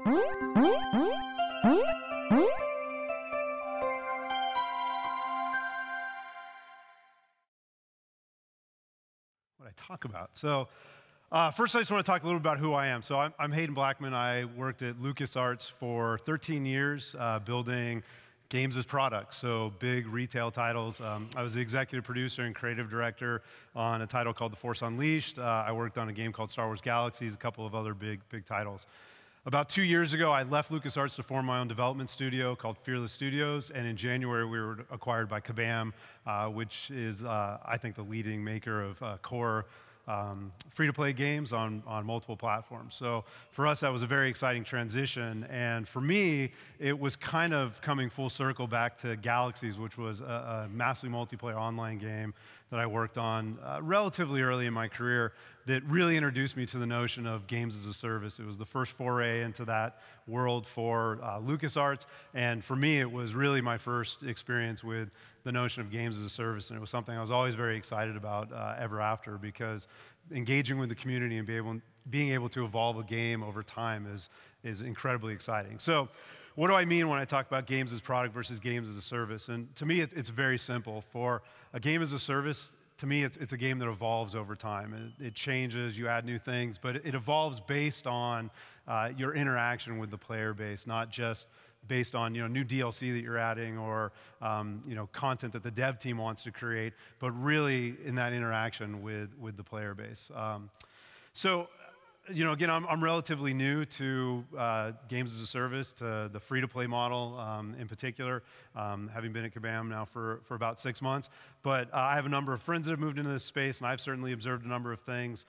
What I talk about. So first I just want to talk a little bit about who I am. So I'm Haydens Background. I worked at LucasArts for 13 years building games as products, so big retail titles. I was the executive producer and creative director on a title called The Force Unleashed. I worked on a game called Star Wars Galaxies, a couple of other big titles. About 2 years ago, I left LucasArts to form my own development studio called Fearless Studios, and in January we were acquired by Kabam, which is, I think, the leading maker of core free-to-play games on multiple platforms. So for us, that was a very exciting transition, and for me, it was kind of coming full circle back to Galaxies, which was a massively multiplayer online game that I worked on relatively early in my career that really introduced me to the notion of games as a service. It was the first foray into that world for LucasArts, and for me, it was really my first experience with the notion of games as a service, and it was something I was always very excited about ever after, because engaging with the community and being able to evolve a game over time is incredibly exciting. So what do I mean when I talk about games as product versus games as a service? And to me, it's very simple. For a game as a service, to me, it's a game that evolves over time. It changes, you add new things, but it evolves based on your interaction with the player base, not just based on new DLC that you're adding or content that the dev team wants to create, but really in that interaction with the player base. So again, I'm relatively new to games as a service, to the free-to-play model in particular, having been at Kabam now for about 6 months. But I have a number of friends that have moved into this space, and I've certainly observed a number of things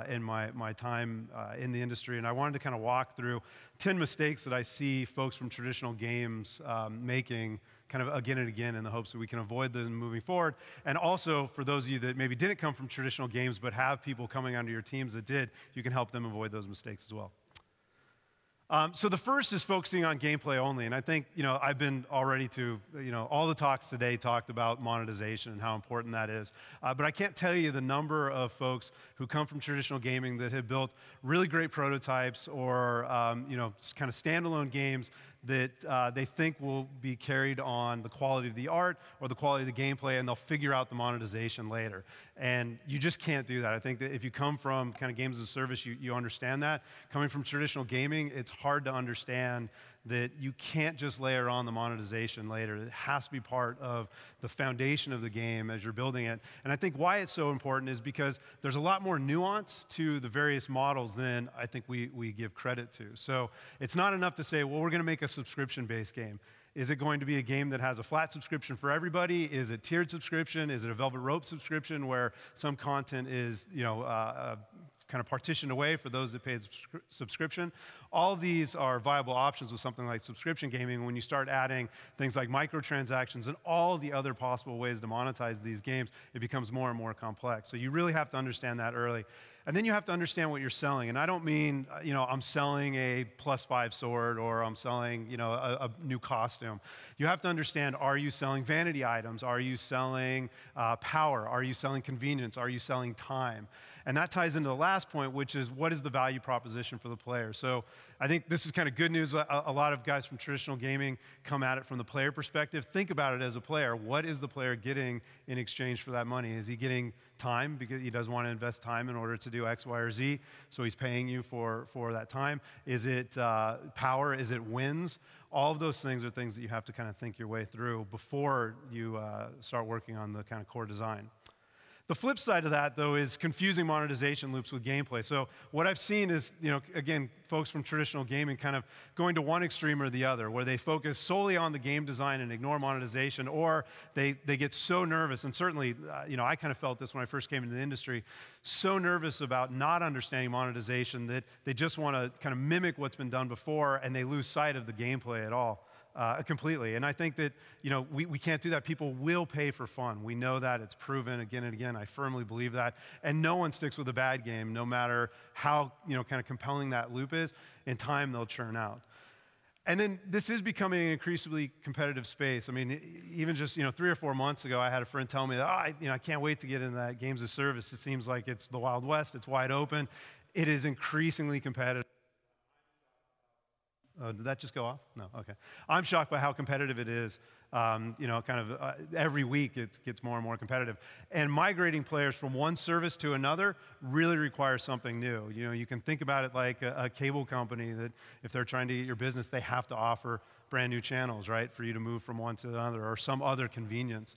in my time in the industry. And I wanted to kind of walk through 10 mistakes that I see folks from traditional games making kind of again and again in the hopes that we can avoid them moving forward. And also, for those of you that maybe didn't come from traditional games but have people coming onto your teams that did, you can help them avoid those mistakes as well. So the first is focusing on gameplay only, and I think I've been already to all the talks today talked about monetization and how important that is, but I can't tell you the number of folks who come from traditional gaming that have built really great prototypes or kind of standalone games that they think will be carried on the quality of the art or the quality of the gameplay, and they'll figure out the monetization later. And you just can't do that. I think that if you come from kind of games as a service, you understand that. Coming from traditional gaming, it's hard to understand that you can't just layer on the monetization later. It has to be part of the foundation of the game as you're building it. And I think why it's so important is because there's a lot more nuance to the various models than I think we give credit to. So it's not enough to say, well, we're going to make a subscription-based game. Is it going to be a game that has a flat subscription for everybody? Is it tiered subscription? Is it a velvet rope subscription where some content is kind of partitioned away for those that pay the subscription? All of these are viable options with something like subscription gaming. When you start adding things like microtransactions and all the other possible ways to monetize these games, it becomes more and more complex. So you really have to understand that early. And then you have to understand what you're selling. And I don't mean, I'm selling a +5 sword or I'm selling, a new costume. You have to understand, are you selling vanity items? Are you selling power? Are you selling convenience? Are you selling time? And that ties into the last point, which is what is the value proposition for the player? So I think this is kind of good news. A lot of guys from traditional gaming come at it from the player perspective. Think about it as a player. What is the player getting in exchange for that money? Is he getting time because he doesn't want to invest time in order to do X, Y, or Z, so he's paying you for that time? Is it power? Is it wins? All of those things are things that you have to kind of think your way through before you start working on the kind of core design. The flip side of that, though, is confusing monetization loops with gameplay. So what I've seen is, again, folks from traditional gaming kind of going to one extreme or the other, where they focus solely on the game design and ignore monetization, or they get so nervous, and certainly, I kind of felt this when I first came into the industry, so nervous about not understanding monetization that they just want to kind of mimic what's been done before, and they lose sight of the gameplay at all. Completely. And I think that, we can't do that. People will pay for fun. We know that. It's proven again and again. I firmly believe that. And no one sticks with a bad game, no matter how, kind of compelling that loop is. In time, they'll churn out. And then this is becoming an increasingly competitive space. I mean, even just, 3 or 4 months ago, I had a friend tell me that, I can't wait to get into that games as service. It seems like it's the Wild West. It's wide open. It is increasingly competitive. Oh, did that just go off? No, okay. I'm shocked by how competitive it is. Every week it gets more and more competitive. And migrating players from one service to another really requires something new. You can think about it like a cable company that if they're trying to get your business, they have to offer brand new channels, right, for you to move from one to another or some other convenience.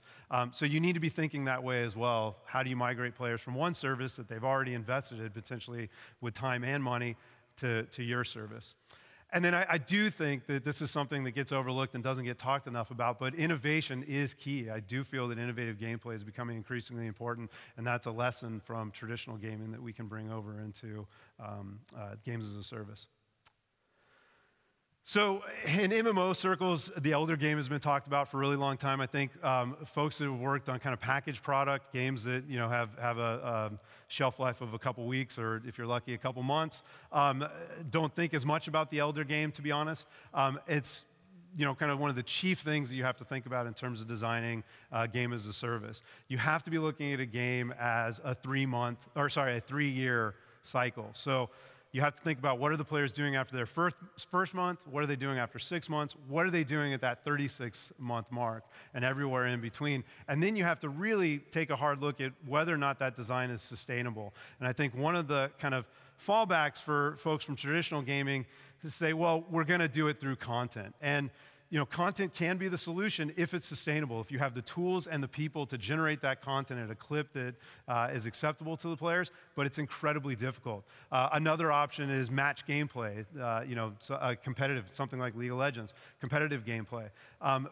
So you need to be thinking that way as well. How do you migrate players from one service that they've already invested in, potentially with time and money, to your service? And then I do think that this is something that gets overlooked and doesn't get talked enough about, but innovation is key. I do feel that innovative gameplay is becoming increasingly important, and that's a lesson from traditional gaming that we can bring over into games as a service. So in MMO circles, the Elder game has been talked about for a really long time. I think folks that have worked on kind of packaged product, games that have a shelf life of a couple weeks, or if you're lucky, a couple months, don't think as much about the Elder game, to be honest. It's kind of one of the chief things that you have to think about in terms of designing game as a service. You have to be looking at a game as a 3-year cycle. So you have to think about what are the players doing after their first month, what are they doing after 6 months, what are they doing at that 36-month mark, and everywhere in between. And then you have to really take a hard look at whether or not that design is sustainable. And I think one of the kind of fallbacks for folks from traditional gaming is to say, well, we're going to do it through content. And content can be the solution if it's sustainable, if you have the tools and the people to generate that content at a clip that is acceptable to the players, but it's incredibly difficult. Another option is match gameplay, competitive, something like League of Legends, competitive gameplay.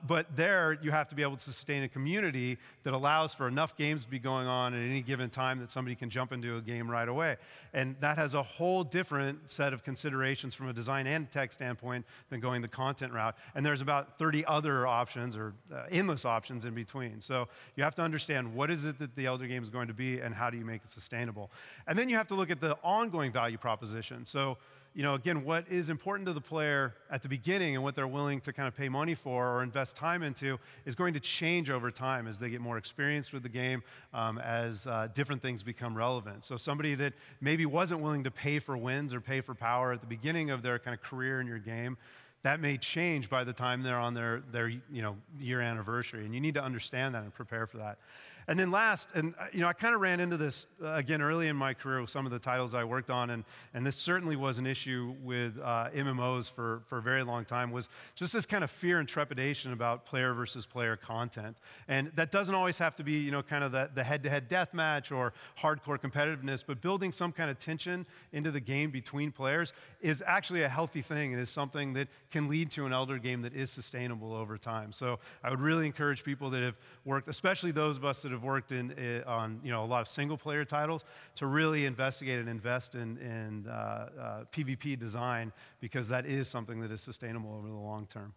But there, you have to be able to sustain a community that allows for enough games to be going on at any given time that somebody can jump into a game right away. And that has a whole different set of considerations from a design and tech standpoint than going the content route. And there's about 30 other options or endless options in between. So you have to understand what is it that the Elder game is going to be and how do you make it sustainable. And then you have to look at the ongoing value proposition. So, again, what is important to the player at the beginning and what they're willing to kind of pay money for or invest time into is going to change over time as they get more experienced with the game, as different things become relevant. So somebody that maybe wasn't willing to pay for wins or pay for power at the beginning of their kind of career in your game, that may change by the time they're on their year anniversary, and you need to understand that and prepare for that. And then last, and I kind of ran into this again early in my career with some of the titles I worked on, and this certainly was an issue with MMOs for a very long time, was just this kind of fear and trepidation about player versus player content. And that doesn't always have to be kind of the head-to-head deathmatch or hardcore competitiveness, but building some kind of tension into the game between players is actually a healthy thing and is something that can lead to an Elder game that is sustainable over time. So I would really encourage people that have worked, especially those of us that have worked on a lot of single-player titles, to really investigate and invest in PvP design, because that is something that is sustainable over the long term.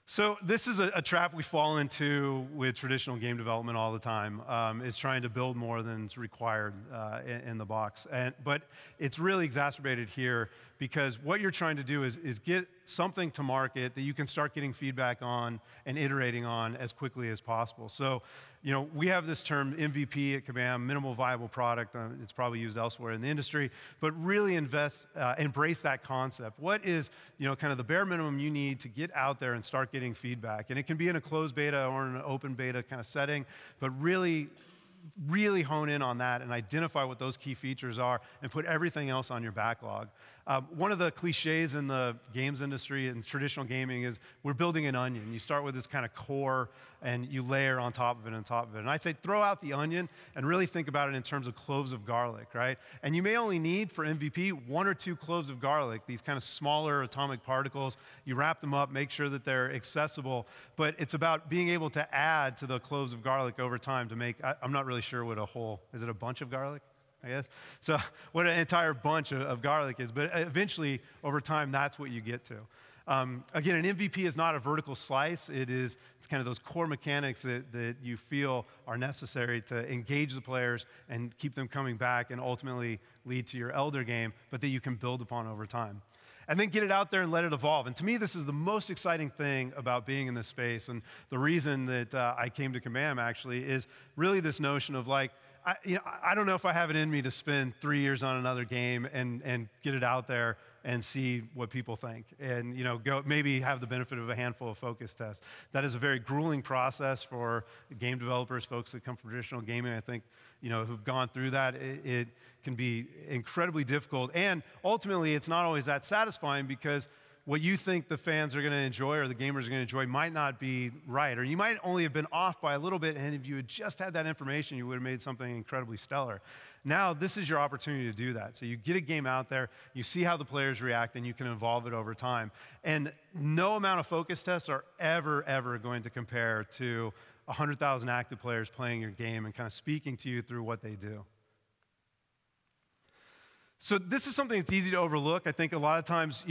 So this is a trap we fall into with traditional game development all the time, is trying to build more than is required in the box. But it's really exacerbated here because what you're trying to do is get something to market that you can start getting feedback on and iterating on as quickly as possible. So, we have this term MVP at Kabam, minimal viable product. It's probably used elsewhere in the industry, but really embrace that concept. What is, kind of the bare minimum you need to get out there and start getting feedback? And it can be in a closed beta or in an open beta kind of setting, but really hone in on that and identify what those key features are and put everything else on your backlog. One of the cliches in the games industry and traditional gaming is we're building an onion. You start with this kind of core and you layer on top of it and top of it. And I'd say throw out the onion and really think about it in terms of cloves of garlic, right? And you may only need for MVP 1 or 2 cloves of garlic, these kind of smaller atomic particles. You wrap them up, make sure that they're accessible, but it's about being able to add to the cloves of garlic over time to make, I'm not really sure what is it a bunch of garlic? I guess. So what an entire bunch of garlic is, but eventually, over time, that's what you get to. Again, an MVP is not a vertical slice. It's kind of those core mechanics that you feel are necessary to engage the players and keep them coming back and ultimately lead to your Elder game, but that you can build upon over time. And then get it out there and let it evolve. And to me, this is the most exciting thing about being in this space. And the reason that I came to Kabam, actually, is really this notion of I don't know if I have it in me to spend 3 years on another game and get it out there and see what people think, and go maybe have the benefit of a handful of focus tests. That is a very grueling process for game developers, folks that come from traditional gaming. I think who've gone through that. It can be incredibly difficult, and ultimately, it's not always that satisfying because what you think the fans are going to enjoy or the gamers are going to enjoy might not be right, or you might only have been off by a little bit, and if you had just had that information, you would have made something incredibly stellar. Now, this is your opportunity to do that. So you get a game out there, you see how the players react, and you can evolve it over time. And no amount of focus tests are ever going to compare to 100,000 active players playing your game and kind of speaking to you through what they do. So this is something that's easy to overlook. I think a lot of times,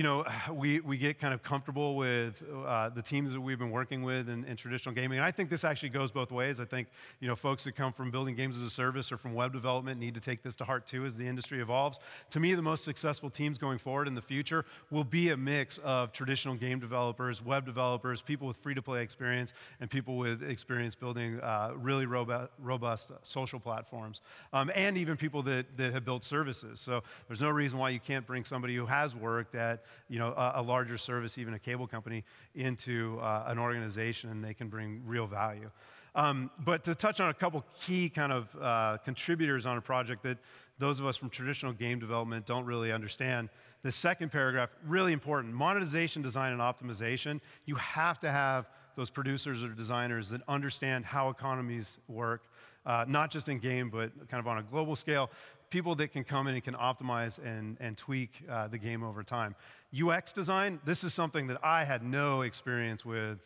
we get kind of comfortable with the teams that we've been working with in traditional gaming. And I think this actually goes both ways. I think, folks that come from building games as a service or from web development need to take this to heart too as the industry evolves. To me, the most successful teams going forward in the future will be a mix of traditional game developers, web developers, people with free-to-play experience, and people with experience building really robust social platforms, and even people that have built services. So there's no reason why you can't bring somebody who has worked at a larger service, even a cable company, into an organization, and they can bring real value. But to touch on a couple key kind of contributors on a project that those of us from traditional game development don't really understand, the second paragraph, really important. Monetization, design, and optimization. You have to have those producers or designers that understand how economies work, not just in game, but kind of on a global scale. People that can come in and can optimize and tweak the game over time. UX design, this is something that I had no experience with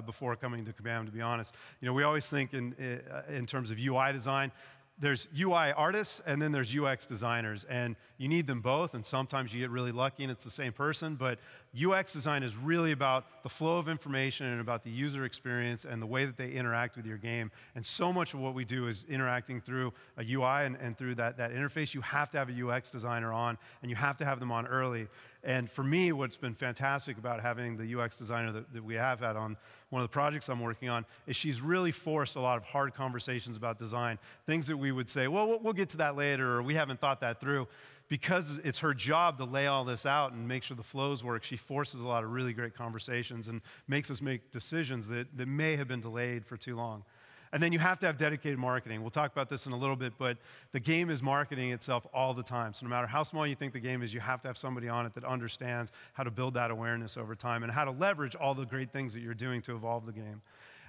before coming to Kabam, to be honest. We always think in terms of UI design. There's UI artists, and then there's UX designers, and you need them both, and sometimes you get really lucky and it's the same person, but UX design is really about the flow of information and about the user experience and the way that they interact with your game, and so much of what we do is interacting through a UI and through that interface. You have to have a UX designer on, and you have to have them on early. And for me, what's been fantastic about having the UX designer that we have had on one of the projects I'm working on is she's really forced a lot of hard conversations about design, things that we would say, well, we'll get to that later, or we haven't thought that through. Because it's her job to lay all this out and make sure the flows work, she forces a lot of really great conversations and makes us make decisions that may have been delayed for too long. And then you have to have dedicated marketing. We'll talk about this in a little bit, but the game is marketing itself all the time. So no matter how small you think the game is, you have to have somebody on it that understands how to build that awareness over time and how to leverage all the great things that you're doing to evolve the game.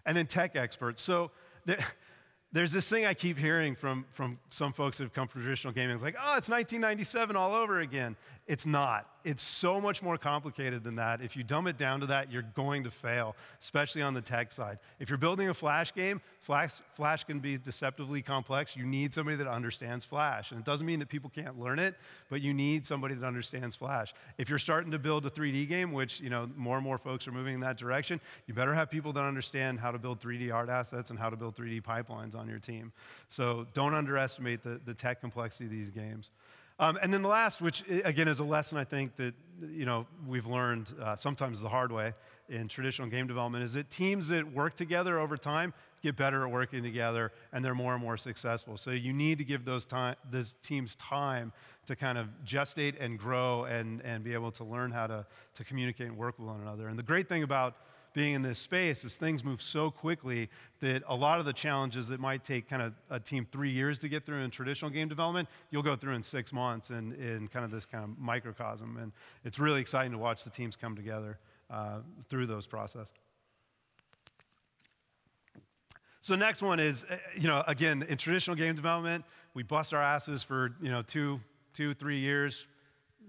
And then tech experts. So there's this thing I keep hearing from some folks that have come from traditional gaming. It's like, oh, it's 1997 all over again. It's not. It's so much more complicated than that. If you dumb it down to that, you're going to fail, especially on the tech side. If you're building a Flash game, Flash can be deceptively complex. You need somebody that understands Flash. And it doesn't mean that people can't learn it, but you need somebody that understands Flash. If you're starting to build a 3D game, which more and more folks are moving in that direction, you better have people that understand how to build 3D art assets and how to build 3D pipelines on your team. So don't underestimate the tech complexity of these games. And then the last, which again is a lesson I think that we've learned sometimes the hard way in traditional game development, is that teams that work together over time get better at working together, and they're more and more successful. So you need to give those teams time to kind of gestate and grow and be able to learn how to communicate and work with one another. And the great thing about being in this space is things move so quickly that a lot of the challenges that might take kind of a team 3 years to get through in traditional game development, you'll go through in 6 months in kind of this kind of microcosm. And it's really exciting to watch the teams come together through those processes. So next one is, again, in traditional game development, we bust our asses for, 2, 3 years,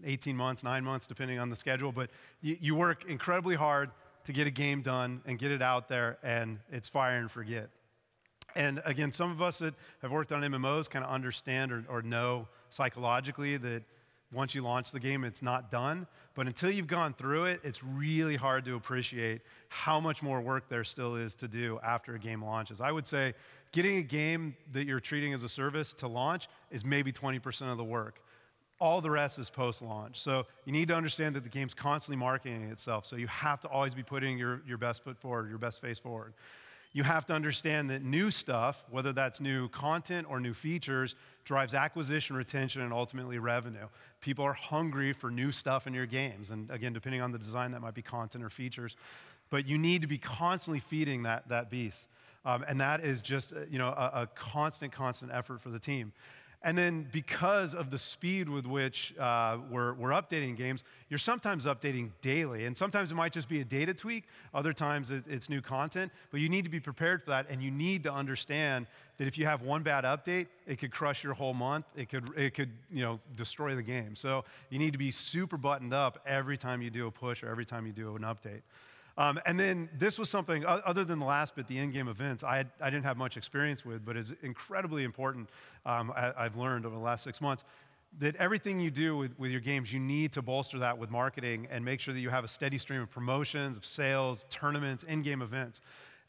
18 months, 9 months, depending on the schedule. But you work incredibly hard to get a game done and get it out there, and it's fire and forget. And again, some of us that have worked on MMOs kind of understand or know psychologically that once you launch the game, it's not done. But until you've gone through it, it's really hard to appreciate how much more work there still is to do after a game launches. I would say getting a game that you're treating as a service to launch is maybe 20% of the work. All the rest is post-launch. So you need to understand that the game's constantly marketing itself. So you have to always be putting your best foot forward, your best face forward. You have to understand that new stuff, whether that's new content or new features, drives acquisition, retention, and ultimately revenue. People are hungry for new stuff in your games. And again, depending on the design, that might be content or features. But you need to be constantly feeding that beast. And that is just a constant effort for the team. And then because of the speed with which we're updating games, you're sometimes updating daily. And sometimes it might just be a data tweak. Other times it's new content. But you need to be prepared for that. And you need to understand that if you have one bad update, it could crush your whole month. It could destroy the game. So you need to be super buttoned up every time you do a push or every time you do an update. And then this was something, other than the last bit, the in-game events, I didn't have much experience with, but is incredibly important, I've learned over the last 6 months, that everything you do with your games, you need to bolster that with marketing and make sure that you have a steady stream of promotions, of sales, tournaments, in-game events.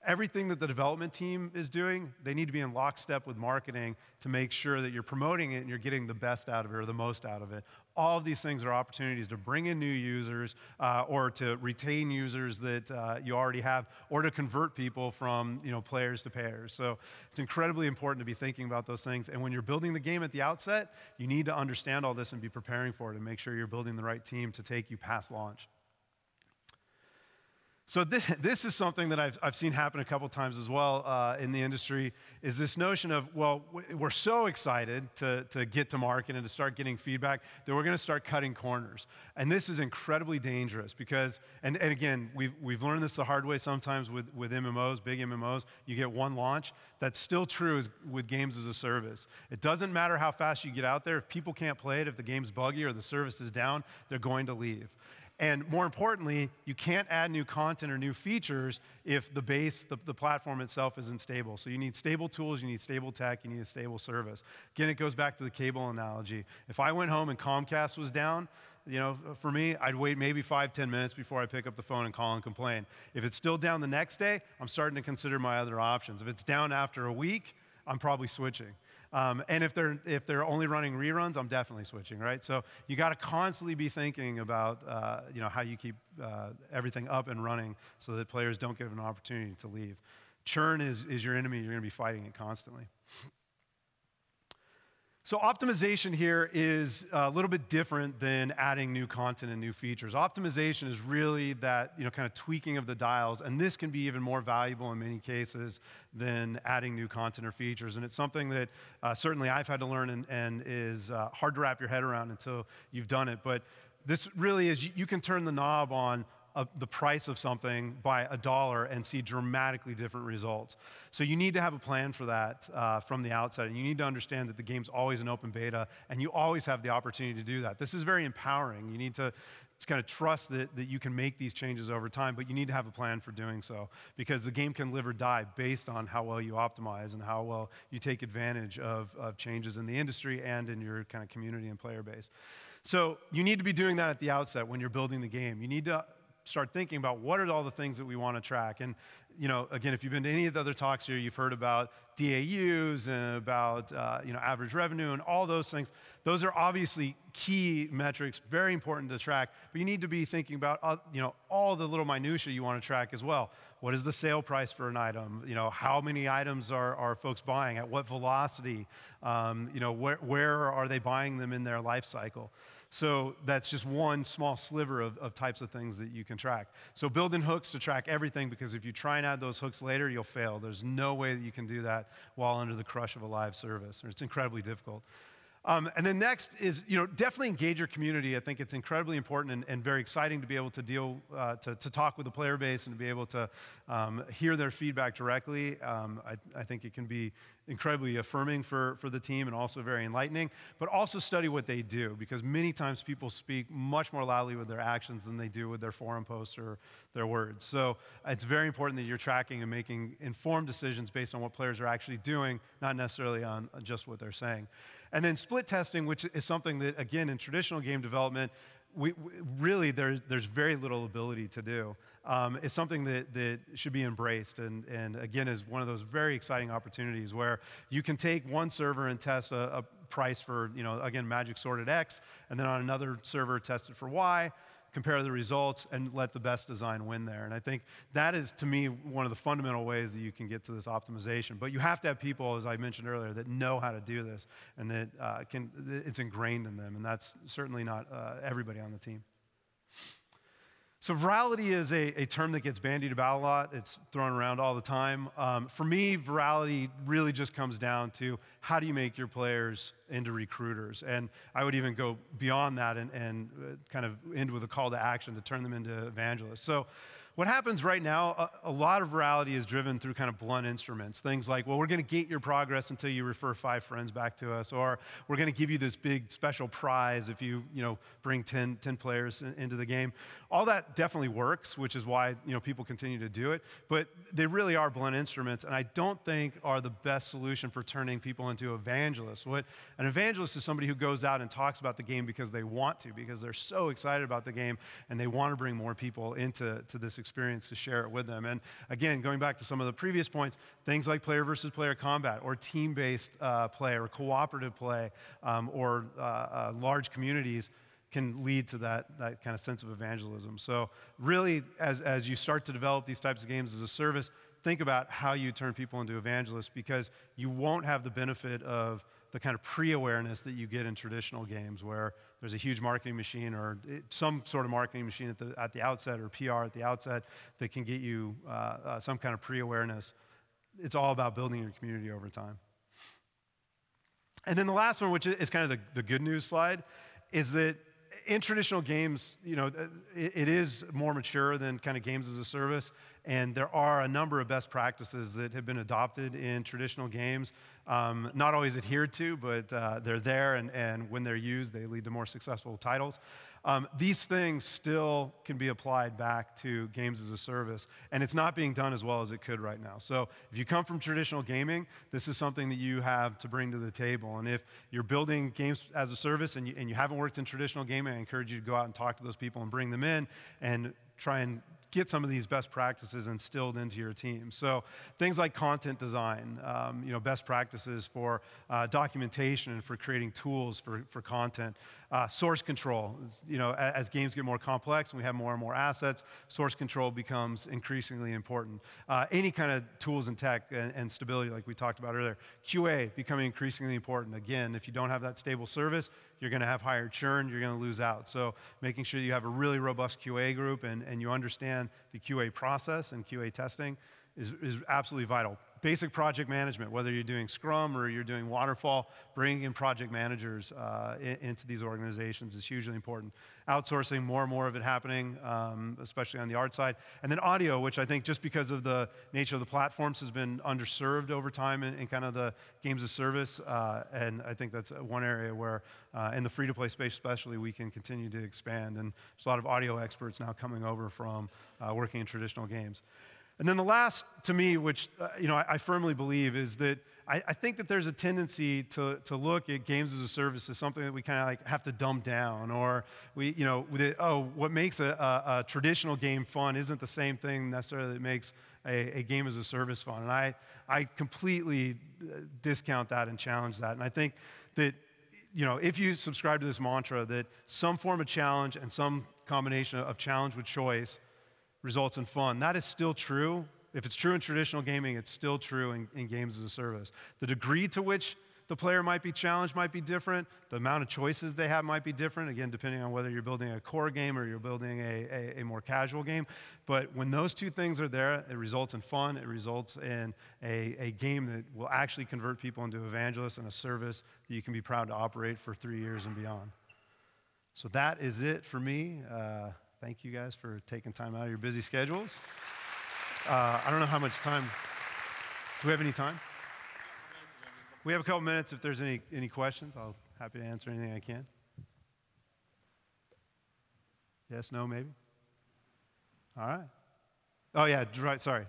Everything that the development team is doing, they need to be in lockstep with marketing to make sure that you're promoting it and you're getting the best out of it or the most out of it. All of these things are opportunities to bring in new users or to retain users that you already have or to convert people from players to payers. So it's incredibly important to be thinking about those things. And when you're building the game at the outset, you need to understand all this and be preparing for it and make sure you're building the right team to take you past launch. So this is something that I've seen happen a couple times as well in the industry, is this notion of, well, we're so excited to get to market and to start getting feedback that we're going to start cutting corners. And this is incredibly dangerous because, and again, we've learned this the hard way sometimes with MMOs, big MMOs. You get one launch. That's still true with games as a service. It doesn't matter how fast you get out there. If people can't play it, if the game's buggy or the service is down, they're going to leave. And more importantly, you can't add new content or new features if the base, the platform itself isn't stable. So you need stable tools, you need stable tech, you need a stable service. Again, it goes back to the cable analogy. If I went home and Comcast was down, for me, I'd wait maybe 5-10 minutes before I pick up the phone and call and complain. If it's still down the next day, I'm starting to consider my other options. If it's down after a week, I'm probably switching. And if they're only running reruns, I'm definitely switching, right? So you got to constantly be thinking about how you keep everything up and running so that players don't get an opportunity to leave. Churn is your enemy. You're going to be fighting it constantly. So optimization here is a little bit different than adding new content and new features. Optimization is really that kind of tweaking of the dials, and this can be even more valuable in many cases than adding new content or features. And it's something that certainly I've had to learn and is hard to wrap your head around until you've done it. But this really is, you can turn the knob on the price of something by $1 and see dramatically different results. So you need to have a plan for that from the outset, and you need to understand that the game's always an open beta, and you always have the opportunity to do that. This is very empowering. You need to kind of trust that you can make these changes over time, but you need to have a plan for doing so, because the game can live or die based on how well you optimize and how well you take advantage of changes in the industry and in your kind of community and player base. So you need to be doing that at the outset when you're building the game. You need to start thinking about what are all the things that we want to track. And again, if you've been to any of the other talks here, you've heard about DAUs and about average revenue and all those things. Those are obviously key metrics, very important to track. But you need to be thinking about all the little minutia you want to track as well. What is the sale price for an item? How many items are folks buying? At what velocity? Where are they buying them in their life cycle? So that's just one small sliver of types of things that you can track. So build in hooks to track everything, because if you try and add those hooks later, you'll fail. There's no way that you can do that while under the crush of a live service, or it's incredibly difficult. And then next is, definitely engage your community. I think it's incredibly important and very exciting to be able to to talk with the player base and to be able to hear their feedback directly. I think it can be incredibly affirming for the team and also very enlightening, but also study what they do, because many times people speak much more loudly with their actions than they do with their forum posts or their words. So it's very important that you're tracking and making informed decisions based on what players are actually doing, not necessarily on just what they're saying. And then split testing, which is something that, again, in traditional game development, really there's very little ability to do. It's something that should be embraced, and again, is one of those very exciting opportunities where you can take one server and test a price for, again, Magic Sword at X, and then on another server test it for Y. compare the results, and let the best design win there. And I think that is, to me, one of the fundamental ways that you can get to this optimization. But you have to have people, as I mentioned earlier, that know how to do this and that it's ingrained in them. And that's certainly not everybody on the team. So virality is a term that gets bandied about a lot. It's thrown around all the time. For me, virality really just comes down to how do you make your players into recruiters? And I would even go beyond that and kind of end with a call to action to turn them into evangelists. So what happens right now, a lot of virality is driven through kind of blunt instruments. Things like, well, we're going to gate your progress until you refer 5 friends back to us, or we're going to give you this big special prize if you bring 10 players into the game. All that definitely works, which is why people continue to do it. But they really are blunt instruments, and I don't think are the best solution for turning people into evangelists. What an evangelist is somebody who goes out and talks about the game because they want to, because they're so excited about the game, and they want to bring more people into this experience to share it with them. And again, going back to some of the previous points, things like player versus player combat, or team-based play, or cooperative play, or large communities can lead to that kind of sense of evangelism. So really, as you start to develop these types of games as a service, think about how you turn people into evangelists, because you won't have the benefit of the kind of pre-awareness that you get in traditional games, where there's a huge marketing machine or some sort of marketing machine at the outset, or PR at the outset, that can get you some kind of pre-awareness. It's all about building your community over time. And then the last one, which is kind of the good news slide, is that in traditional games, it is more mature than kind of games as a service, and there are a number of best practices that have been adopted in traditional games, not always adhered to, but they're there, and when they're used, they lead to more successful titles. These things still can be applied back to games as a service, and it's not being done as well as it could right now. So if you come from traditional gaming, this is something that you have to bring to the table. And if you're building games as a service and you haven't worked in traditional gaming, I encourage you to go out and talk to those people and bring them in and try and get some of these best practices instilled into your team. So things like content design, best practices for documentation and for creating tools for content. Source control, as games get more complex and we have more and more assets, source control becomes increasingly important. Any kind of tools and tech and stability, like we talked about earlier. QA becoming increasingly important. Again, if you don't have that stable service, you're going to have higher churn, you're going to lose out. So making sure you have a really robust QA group and you understand the QA process and QA testing is absolutely vital. Basic project management, whether you're doing Scrum or you're doing Waterfall, bringing in project managers into these organizations is hugely important. Outsourcing, more and more of it happening, especially on the art side. And then audio, which I think just because of the nature of the platforms has been underserved over time in kind of the games of service. And I think that's one area where, in the free-to-play space especially, we can continue to expand. And there's a lot of audio experts now coming over from working in traditional games. And then the last, to me, which I firmly believe, is that I think that there's a tendency to look at games as a service as something that we kind of like have to dumb down, or what makes a traditional game fun isn't the same thing necessarily that makes a game as a service fun. And I completely discount that and challenge that. And I think that if you subscribe to this mantra that some form of challenge and some combination of challenge with choice results in fun, that is still true. If it's true in traditional gaming, it's still true in games as a service. The degree to which the player might be challenged might be different. The amount of choices they have might be different, again, depending on whether you're building a core game or you're building a more casual game. But when those two things are there, it results in fun. It results in a game that will actually convert people into evangelists and a service that you can be proud to operate for 3 years and beyond. So that is it for me. Thank you guys for taking time out of your busy schedules. I don't know how much time. Do we have any time? We have a couple minutes if there's any questions. I'll happy to answer anything I can. Yes, no, maybe? All right. Oh, yeah, right, sorry.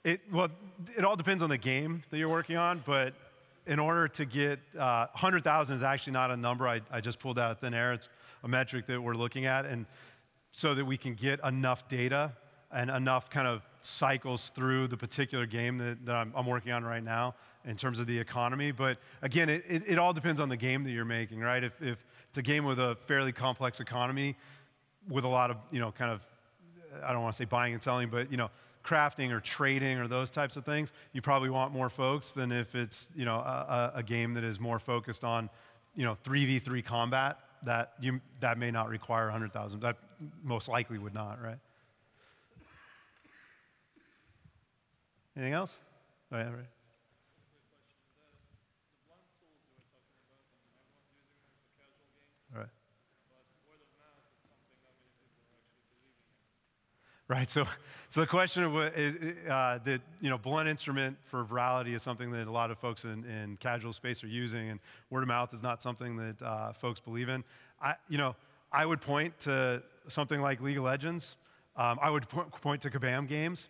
It all depends on the game that you're working on, but in order to get 100,000 is actually not a number I just pulled out of thin air. It's a metric that we're looking at, and so that we can get enough data and enough kind of cycles through the particular game that I'm working on right now in terms of the economy. But again, it all depends on the game that you're making, right? If it's a game with a fairly complex economy, with a lot of, kind of, I don't want to say buying and selling, but, crafting or trading or those types of things, you probably want more folks than if it's, a game that is more focused on, 3v3 combat, that may not require 100,000. That most likely would not, right? Anything else? Oh, yeah, right. Right. Right. So the question of that blunt instrument for virality is something that a lot of folks in casual space are using, and word of mouth is not something that folks believe in. I would point to something like League of Legends. I would point to Kabam games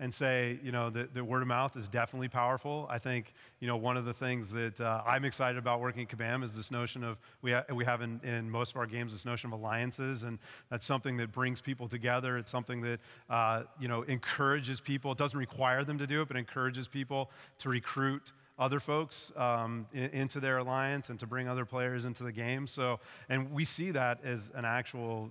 and say, that word of mouth is definitely powerful. I think, one of the things that I'm excited about working at Kabam is this notion of, we have in most of our games this notion of alliances, and that's something that brings people together. It's something that, encourages people. It doesn't require them to do it, but encourages people to recruit other folks into their alliance and to bring other players into the game. So, and we see that as an actual,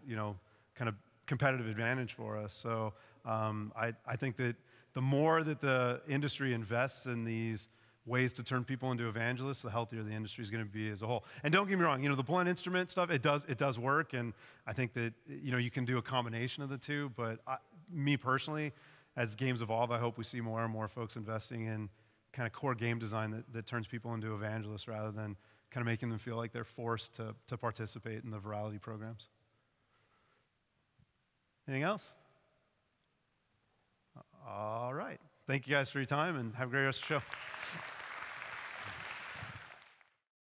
kind of competitive advantage for us. So I think that the more that the industry invests in these ways to turn people into evangelists, the healthier the industry is going to be as a whole. And don't get me wrong, the blunt instrument stuff, it does work, and I think that you can do a combination of the two. But me personally, as games evolve, I hope we see more and more folks investing in kind of core game design that turns people into evangelists rather than kind of making them feel like they're forced to participate in the virality programs. Anything else? All right. Thank you guys for your time, and have a great rest of the show.